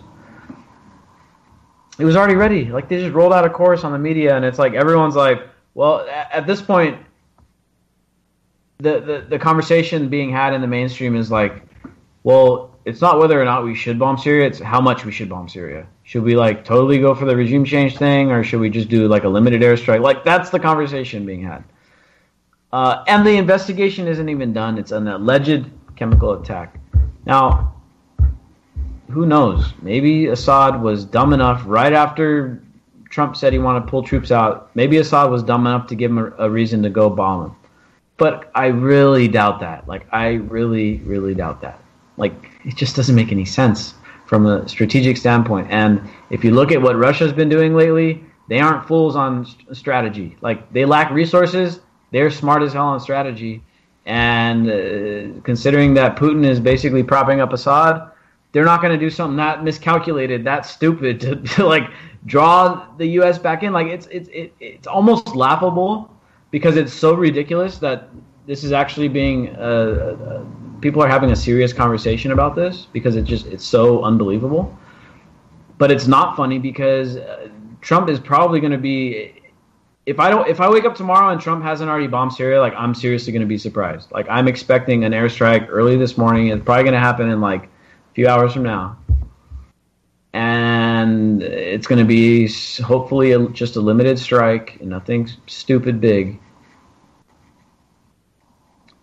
it was already ready. Like, they just rolled out a chorus on the media, and it's like everyone's like, well, at this point, the conversation being had in the mainstream is like, well, it's not whether or not we should bomb Syria, it's how much we should bomb Syria. Should we like totally go for the regime change thing, or should we just do like a limited airstrike? Like, that's the conversation being had. And the investigation isn't even done. It's an alleged chemical attack. Now, who knows? Maybe Assad was dumb enough right after Trump said he wanted to pull troops out. Maybe Assad was dumb enough to give him a reason to go bomb him. But I really doubt that. Like, I really, really doubt that. Like, it just doesn't make any sense from a strategic standpoint. And if you look at what Russia's been doing lately, they aren't fools on strategy. Like, they lack resources. They're smart as hell on strategy. And considering that Putin is basically propping up Assad, they're not going to do something that miscalculated, that stupid to like draw the U.S. back in. Like, it's almost laughable, because it's so ridiculous that this is actually being people are having a serious conversation about this, because it's so unbelievable. But it's not funny, because Trump is probably going to be, if I wake up tomorrow and Trump hasn't already bombed Syria, like, I'm seriously going to be surprised. Like, I'm expecting an airstrike early this morning. It's probably going to happen in like a few hours from now. And it's going to be hopefully just a limited strike, nothing stupid big.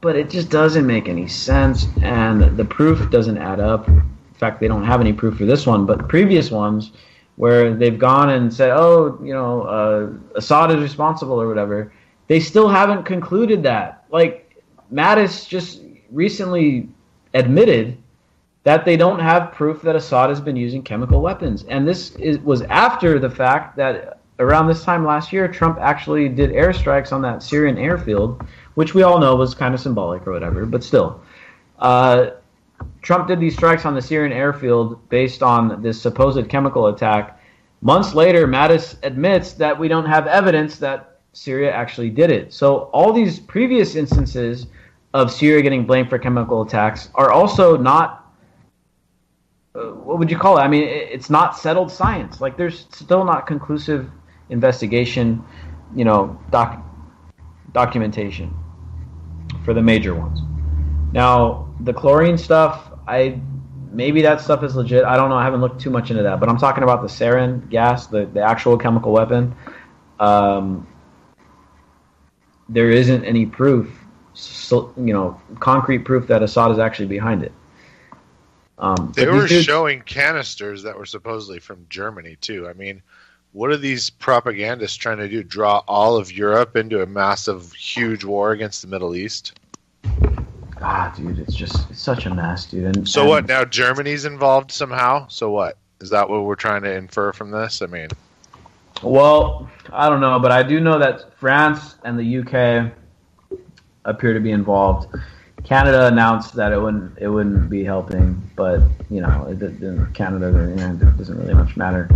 But it just doesn't make any sense, and the proof doesn't add up. In fact, they don't have any proof for this one, but previous ones where they've gone and said, oh, Assad is responsible or whatever. They still haven't concluded that. Like, Mattis just recently admitted that they don't have proof that Assad has been using chemical weapons. And this was after the fact that around this time last year, Trump actually did airstrikes on that Syrian airfield, which we all know was kind of symbolic or whatever, but still. Trump did these strikes on the Syrian airfield based on this supposed chemical attack. Months later, Mattis admits that we don't have evidence that Syria actually did it. So all these previous instances of Syria getting blamed for chemical attacks are also not, what would you call it? I mean, it's not settled science. Like, there's still not conclusive investigation, documentation for the major ones. Now, the chlorine stuff, maybe that stuff is legit. I don't know. I haven't looked too much into that. But I'm talking about the sarin gas, the actual chemical weapon. There isn't any proof, concrete proof that Assad is actually behind it. They were showing canisters that were supposedly from Germany, too. I mean, what are these propagandists trying to do? Draw all of Europe into a massive, huge war against the Middle East? God, dude, it's such a mess, dude. So what, now Germany's involved somehow? So what? Is that what we're trying to infer from this? I mean... Well, I don't know, but I do know that France and the UK appear to be involved. Canada announced that it wouldn't be helping, but Canada, it doesn't really much matter.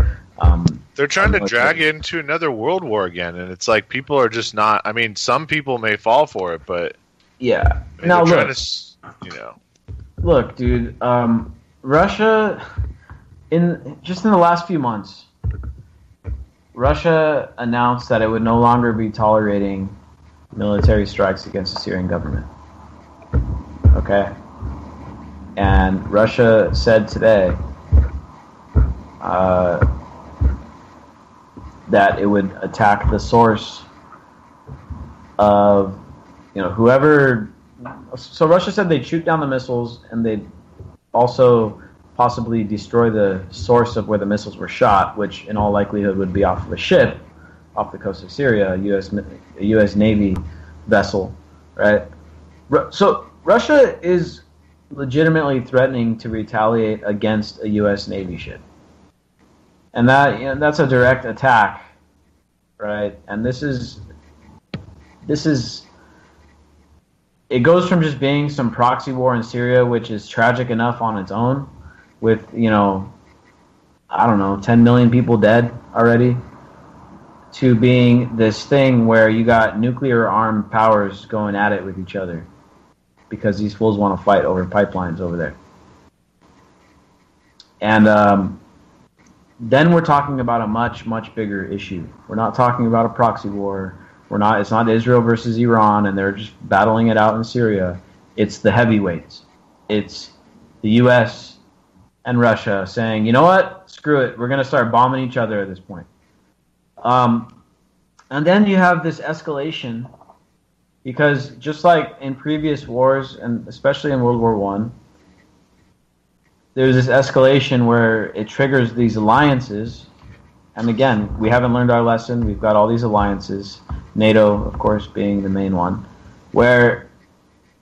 They're trying to drag into another world war again, and it's like people are just not. I mean, some people may fall for it, but yeah. I mean, Now look, look, dude. Russia, in the last few months, Russia announced that it would no longer be tolerating military strikes against the Syrian government. Okay? And Russia said today that it would attack the source of, whoever... So Russia said they'd shoot down the missiles and they'd also possibly destroy the source of where the missiles were shot, which in all likelihood would be off of a ship off the coast of Syria, a U.S. Navy vessel, right? So Russia is legitimately threatening to retaliate against a U.S. Navy ship. And that's a direct attack, right? And this is it goes from just being some proxy war in Syria, which is tragic enough on its own, with, 10 million people dead already, to being this thing where you got nuclear armed powers going at it with each other because these fools want to fight over pipelines over there. And then we're talking about a much, much bigger issue. We're not talking about a proxy war. It's not Israel versus Iran and they're just battling it out in Syria. It's the heavyweights. It's the U.S. and Russia saying, you know what? Screw it. We're going to start bombing each other at this point. And then you have this escalation because just like in previous wars, and especially in World War I, there's this escalation where it triggers these alliances. And again, we haven't learned our lesson. We've got all these alliances, NATO, of course, being the main one, where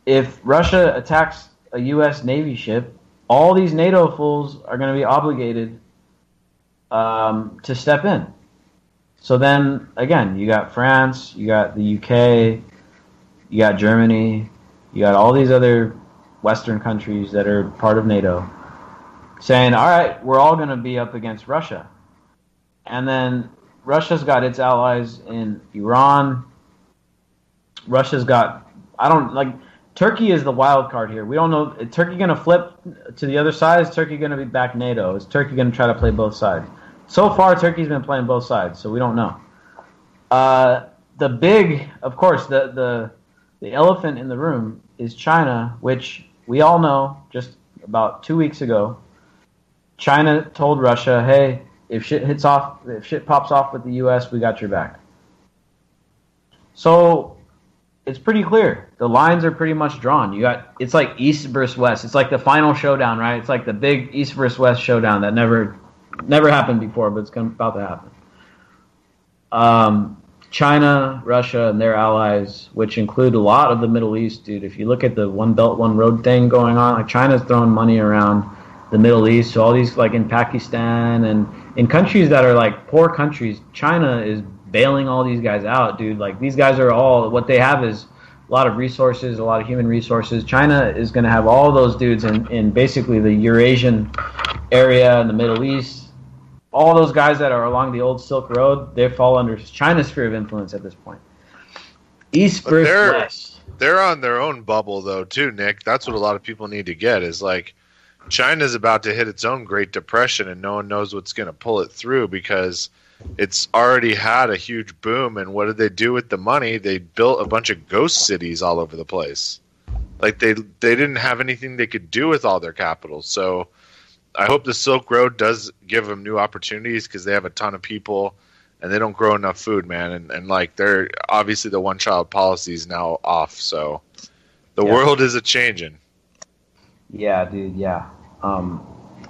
if Russia attacks a U.S. Navy ship, all these NATO fools are going to be obligated to step in. So then, again, you got France, you got the UK, you got Germany, you got all these other Western countries that are part of NATO saying, all right, we're all going to be up against Russia. And then Russia's got its allies in Iran. Russia's got, Turkey is the wild card here. We don't know, is Turkey going to flip to the other side? Is Turkey going to be back NATO? Is Turkey going to try to play both sides? So far, Turkey's been playing both sides, so we don't know. The big, of course, the elephant in the room is China, which we all know just about 2 weeks ago. China told Russia, hey, if shit pops off with the U.S., we got your back. So it's pretty clear. The lines are pretty much drawn. It's like East versus West. It's like the final showdown, right? It's like the big East versus West showdown that never Never happened before, but it's about to happen. China, Russia, and their allies, which include a lot of the Middle East, dude. If you look at the One Belt, One Road thing going on, like China's throwing money around the Middle East. So all these, like in Pakistan and in countries that are like poor countries, China is bailing all these guys out, dude. Like these guys are all, what they have is a lot of resources, a lot of human resources. China is going to have all those dudes in basically the Eurasian area in the Middle East. All those guys that are along the old Silk Road, they fall under China's sphere of influence at this point. East versus West. They're on their own bubble, though, too, Nick. That's what a lot of people need to get is like China's about to hit its own Great Depression, and no one knows what's going to pull it through because it's already had a huge boom. And what did they do with the money? They built a bunch of ghost cities all over the place. Like they didn't have anything they could do with all their capital. So I hope the Silk Road does give them new opportunities because they have a ton of people and they don't grow enough food, man. And like they're obviously the one-child policy is now off. So the world is a-changing. Yeah, dude. Yeah.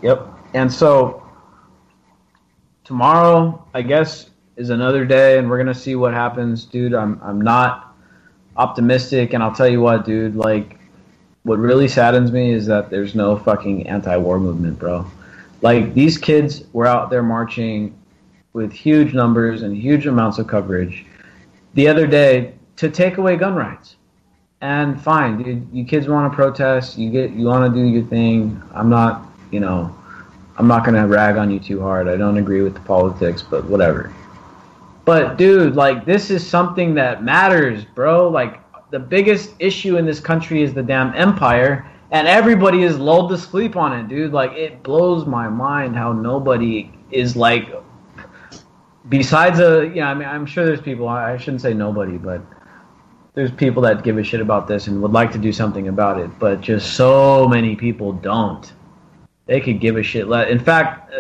Yep. And so tomorrow, I guess, is another day, and we're gonna see what happens, dude. I'm not optimistic, and I'll tell you what, dude. Like, what really saddens me is that there's no fucking anti-war movement, bro. Like, these kids were out there marching with huge numbers and huge amounts of coverage the other day to take away gun rights. And fine, dude, you kids want to protest, you want to do your thing. I'm not going to rag on you too hard. I don't agree with the politics, but whatever. But, dude, like, this is something that matters, bro. Like, the biggest issue in this country is the damn empire, and everybody is lulled to sleep on it, dude. Like, it blows my mind how nobody is, like, besides I'm sure there's people, I shouldn't say nobody, but there's people that give a shit about this and would like to do something about it, but just so many people don't. They could give a shit less. In fact,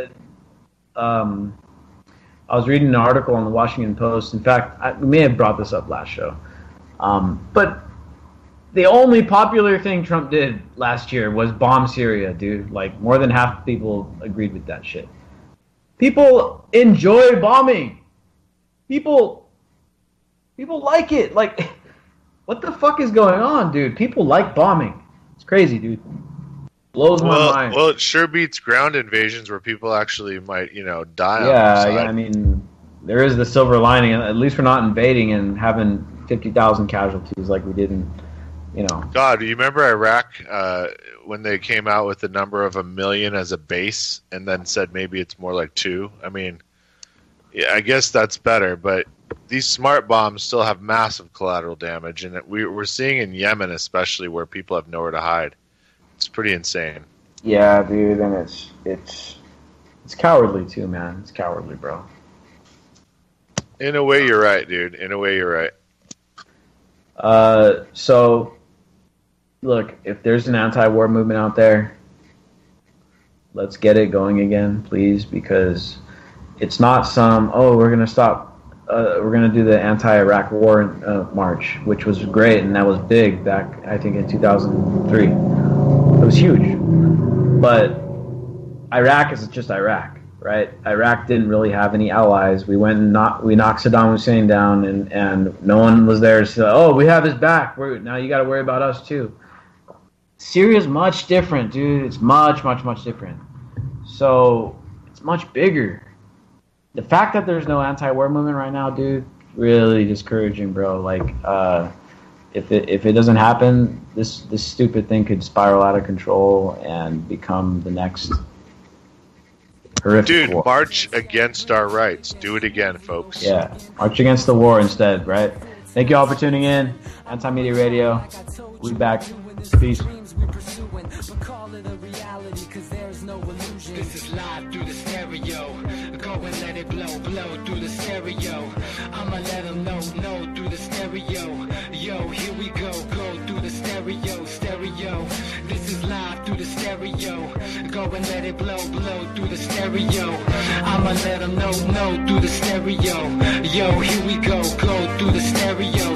I was reading an article on the Washington Post. In fact, we may have brought this up last show. But the only popular thing Trump did last year was bomb Syria, dude. Like, more than half the people agreed with that shit. People enjoy bombing. People like it. Like, what the fuck is going on, dude? People like bombing. It's crazy, dude. Blows my mind. Well, it sure beats ground invasions where people actually might, die on the side. Yeah, I mean, there is the silver lining. At least we're not invading and having 50,000 casualties like we did in, God, do you remember Iraq when they came out with the number of 1 million as a base and then said maybe it's more like 2? I mean, yeah, I guess that's better, but these smart bombs still have massive collateral damage, and we're seeing in Yemen especially where people have nowhere to hide. It's pretty insane. Yeah, dude, and it's cowardly too, man. It's cowardly, bro. In a way, you're right, dude. In a way, you're right. So, look, if there's an anti-war movement out there, let's get it going again, please, because it's not we're going to stop, we're going to do the anti-Iraq war march, which was great, and that was big back, I think, in 2003. It was huge. But Iraq is just Iraq, right? Iraq didn't really have any allies. We knocked Saddam Hussein down, and no one was there to say, oh, we have his back. Now you got to worry about us too. Syria's much different, dude. It's much, much, much different. So it's much bigger. The fact that there's no anti-war movement right now, dude, really discouraging, bro. Like, if it doesn't happen, this stupid thing could spiral out of control and become the next horrific Dude, war. March against our rights. Do it again, folks. Yeah, march against the war instead, right? Thank you all for tuning in. Anti-Media Radio. We'll be back. Peace. This is live through the stereo. Go and let it blow through the stereo. I'ma let them know through the stereo. Yo, here we go through the stereo. This is live through the stereo. Go and let it blow through the stereo. I'ma let them know through the stereo. Yo, here we go through the stereo.